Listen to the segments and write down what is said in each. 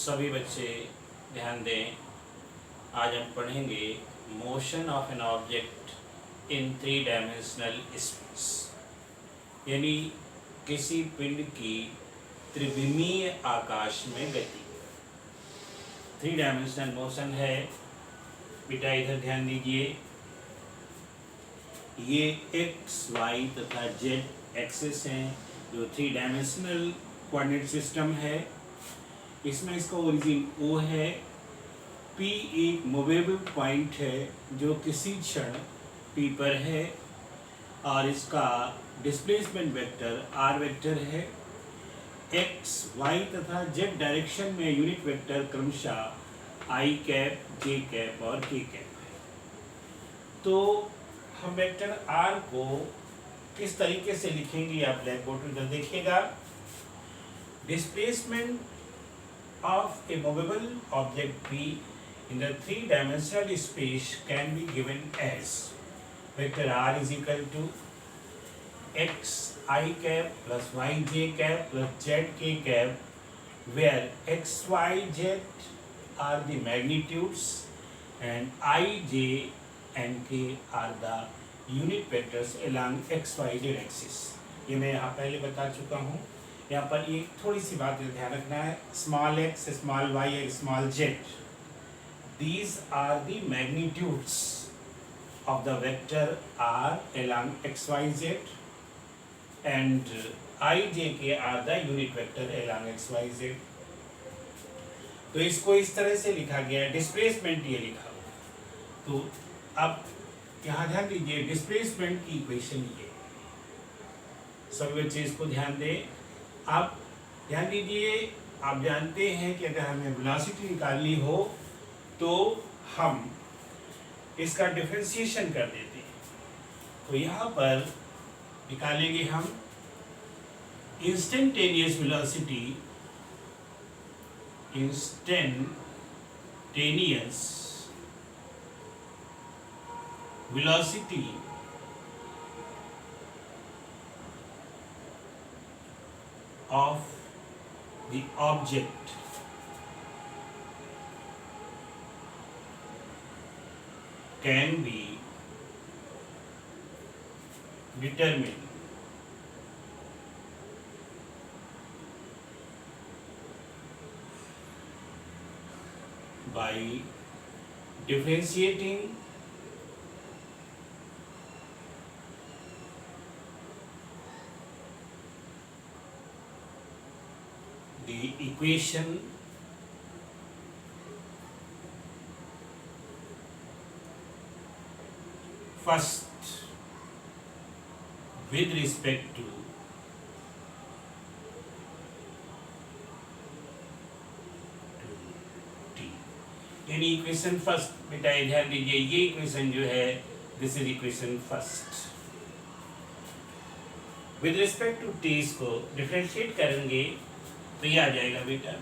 सभी बच्चे ध्यान दें। आज हम पढ़ेंगे motion of an object in 3 dimensional space, यानी किसी पिंड की त्रिविमीय आकाश में गति। 3 डायमेंशनल मोशन है। बेटा इधर ध्यान दीजिए, ये एक्स वाई तथा जेड एक्सिस हैं जो 3 डायमेंशनल कोऑर्डिनेट सिस्टम है। इसमें इसका ओरिजिन ओ है। पी एक मूवेबल पॉइंट है जो किसी क्षण पी पर है और इसका डिस्प्लेसमेंट वेक्टर आर वेक्टर है। एक्स वाई तथा जेड डायरेक्शन में यूनिट वेक्टर क्रमशः आई कैप, जे कैप और के कैप है। तो हम वेक्टर आर को किस तरीके से लिखेंगे आप ब्लैक बोर्ड पर देखिएगा। Displacement of a movable object P in the 3 dimensional space can be given as vector r is equal to x I cap plus y j cap plus z k cap, where x y z are the magnitudes and I j and k are the unit vectors along x y z axis। ये मैं यहाँ पहले बता चुका हूँ। यहाँ पर एक थोड़ी सी बात ध्यान रखना है। स्मॉल एक्स, स्मॉल वाई और small z, these are the magnitudes of the vector are along x Y z and i j k are the unit vector along x Y z. तो इसको इस तरह से लिखा गया है। डिस्प्लेसमेंट ये लिखा हुआ। तो अब यहाँ ध्यान दीजिए, डिस्प्लेसमेंट की इक्वेशन ये, सभी बच्चे इसको ध्यान दें। आप ध्यान दीजिए, आप जानते हैं कि अगर हमें वेलोसिटी निकालनी हो तो हम इसका डिफरेंशिएशन कर देते हैं। तो यहाँ पर निकालेंगे हम instantaneous velocity, of the object can be determined by differentiating the equation first with respect to t, यानी इक्वेशन फर्स्ट। बेटा ध्यान दीजिए, ये इक्वेशन जो है this is equation first. With respect to T इसको डिफरेंशिएट करेंगे तो ये आ जाएगा बेटा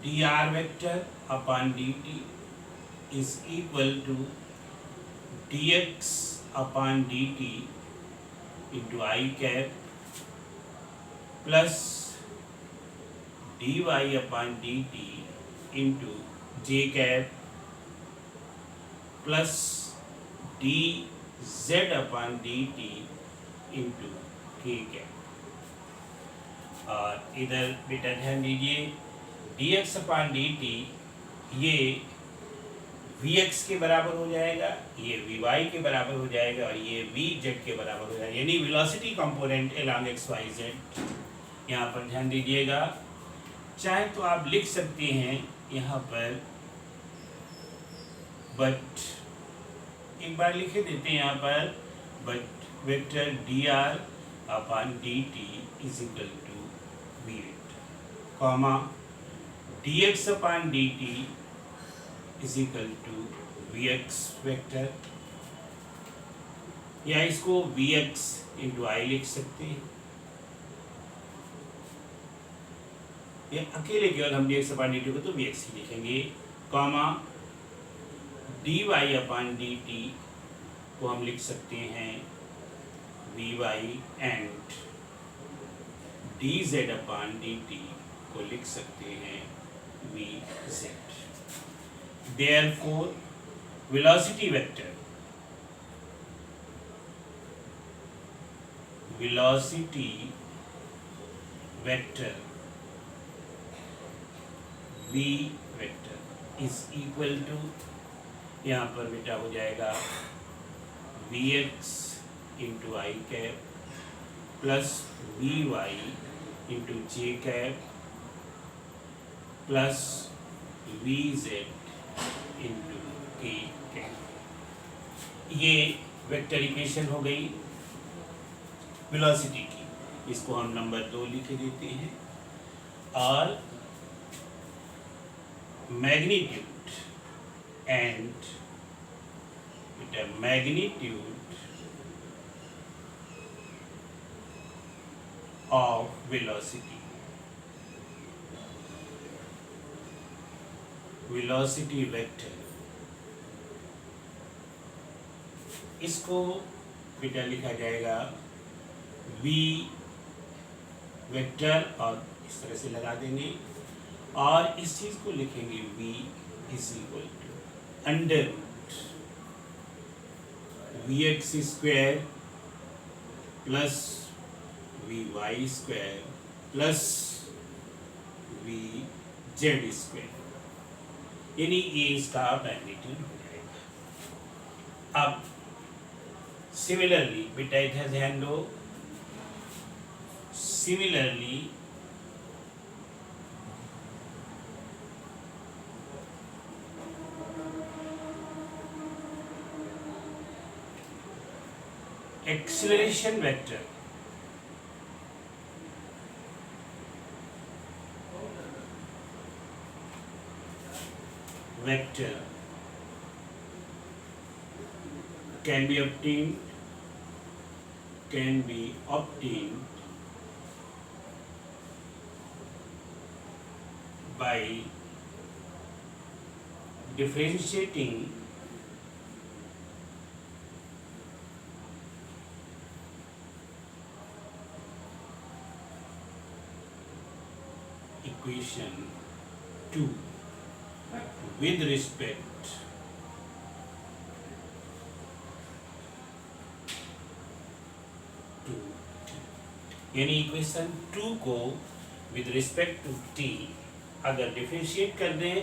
D R vector upon D T is equal to D X upon D T into I cap plus D Y upon D T into J cap plus D Z upon D T into K cap. और इधर बेटा ध्यान दीजिए, D X upon D T ये we x के बराबर हो जाएगा, ये वी वाई के बराबर हो जाएगा और ये वी जेड के बराबर हो जाएगा, यानी velocity component along x Y Z. यहाँ पर ध्यान दीजिएगा, चाहे तो आप लिख सकते हैं यहाँ पर, बट एक बार लिखे देते हैं यहाँ पर, but vector D R upon D T is equal to V vector, comma D X upon D T is equal to V X vector, या इसको वी एक्स इंटू आई लिख सकते हैं, या अकेले केवल हम D X upon D T को तो वी एक्स ही लिखेंगे, comma D Y upon D T को हम लिख सकते हैं V Y and D Z upon D T को लिख सकते हैं V Z. Therefore velocity vector V vector is equal to, यहाँ पर बेटा हो जाएगा V X into I cap plus V Y into J cap plus V Z into K cap. ये वेक्टर इक्वेशन हो गई वेलोसिटी की। इसको हम नंबर 2 लिख देते हैं। और magnitude and magnitude of velocity vector, इसको बेटा लिखा जाएगा वी वेक्टर और इस तरह से लगा देंगे और इस चीज को लिखेंगे V is equal to under root V X square plus V Y square plus V Z square, यानी ये इसका मैग्नीट्यूड हो जाएगा। अब सिमिलरली बेटा इधर ध्यान दो, similarly acceleration vector can be obtained by differentiating equation 2 with respect to t, यानी इक्वेशन 2 को विद रिस्पेक्ट टू t अगर डिफरेंशिएट कर दें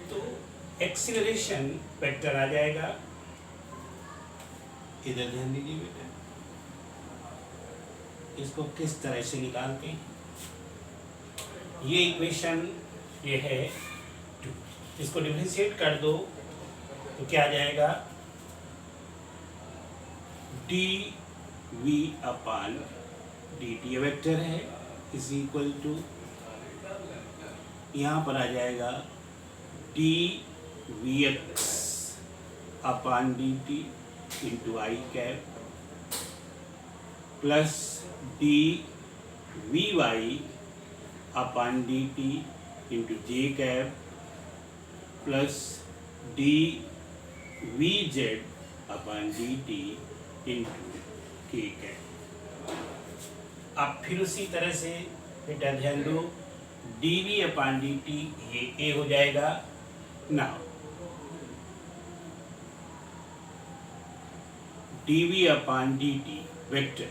तो एक्सीलरेशन वेक्टर आ जाएगा। इधर ध्यान दीजिए बेटा, इसको किस तरह से निकालते हैं। ये इक्वेशन ये है 2, इसको डिफरेंशिएट कर दो तो क्या आ जाएगा D V upon D T vector है इज इक्वल टू, यहाँ पर आ जाएगा D V X upon D T into I cap plus D V Y upon D T into J cap plus D V Z upon D T into K cap. अब फिर उसी तरह से बेटा ध्यान दो, D V upon D T ये A हो जाएगा ना, D V upon D T vector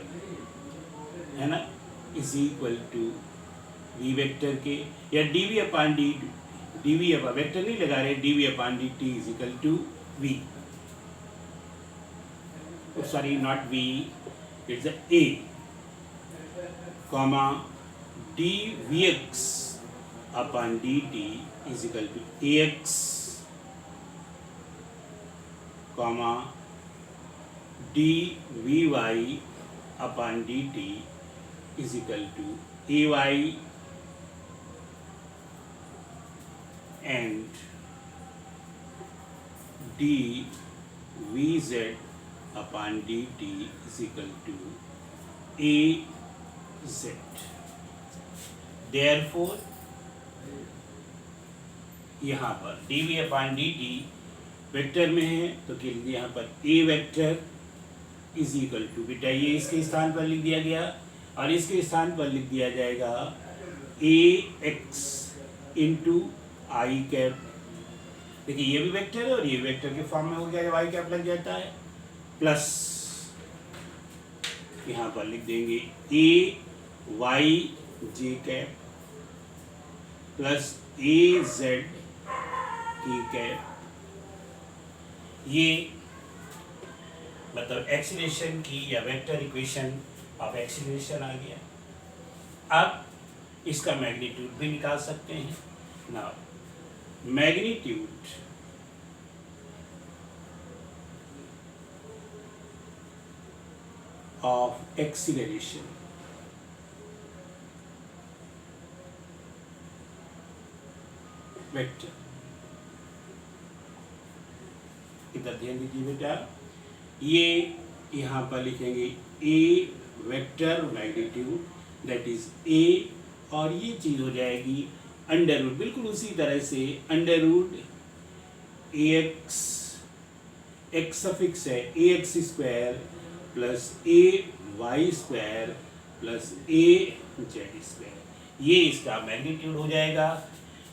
है ना is equal to V vector के, या D V upon D V upon vector नहीं लगा रहे, D V upon D T is equal to V, sorry not V, it's A comma D V X upon D T is equal to A X comma D V Y upon D T is equal to A Y and dvz upon dt is equal to az. Therefore यहाँ पर dv upon dt vector में है तो के लिए यहाँ पर a vector is equal to, बेटा ये इसके स्थान पर लिख दिया गया और इसके स्थान पर लिख दिया जाएगा ए एक्स इंटू आई कैप। देखिए ये भी वेक्टर है और ये वेक्टर के फॉर्म में हो गया जब आई कैप लग जाता है, प्लस यहाँ पर लिख देंगे ए वाई जे कैप प्लस ए जेड की कैप। ये मतलब एक्सीलरेशन की या वेक्टर इक्वेशन ऑफ एक्सीलरेशन आ गया। अब इसका मैग्नीट्यूड भी निकाल सकते हैं ना। मैग्नीट्यूड ऑफ एक्सीलरेशन वेक्टर, इधर ध्यान दीजिए बेटा, ये यहाँ पर लिखेंगे A vector magnitude that is A, और ये चीज हो जाएगी अंडर रूट, बिल्कुल उसी तरह से अंडर रूट ए एक्स, एक्स सफिक्स है ए एक्स स्क्वायर प्लस ए वाई स्क्वायर प्लस ए जेड स्क्वायर, ये इसका मैग्नीट्यूड हो जाएगा।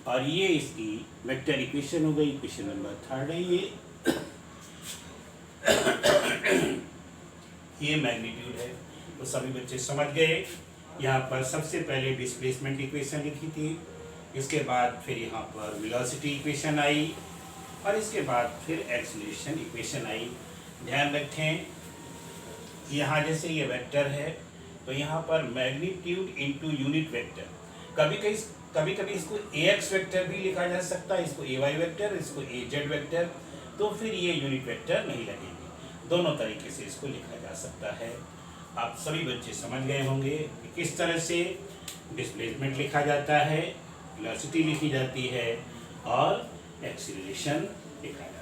और ये इसकी वेक्टर इक्वेशन हो गई, इक्वेशन नंबर 3 है ये मैग्नीट्यूड है। तो सभी बच्चे समझ गए। यहाँ पर सबसे पहले डिस्प्लेसमेंट इक्वेशन लिखी थी, इसके बाद फिर यहाँ पर वेलोसिटी इक्वेशन आई, और इसके बाद फिर एक्सीलरेशन इक्वेशन आई। ध्यान रखें यहाँ जैसे ये वेक्टर है तो यहाँ पर मैग्नीट्यूड इनटू यूनिट वेक्टर, कभी कभी इसको ए एक्स वेक्टर भी लिखा जा सकता है, इसको ए वाई वेक्टर, इसको ए जेड वेक्टर, तो फिर ये यूनिट वेक्टर नहीं लगेंगे। दोनों तरीके से इसको लिखा जा सकता है। आप सभी बच्चे समझ गए होंगे कि किस तरह से डिस्प्लेसमेंट लिखा जाता है, वेलोसिटी लिखी जाती है और एक्सीलरेशन लिखा जाता है।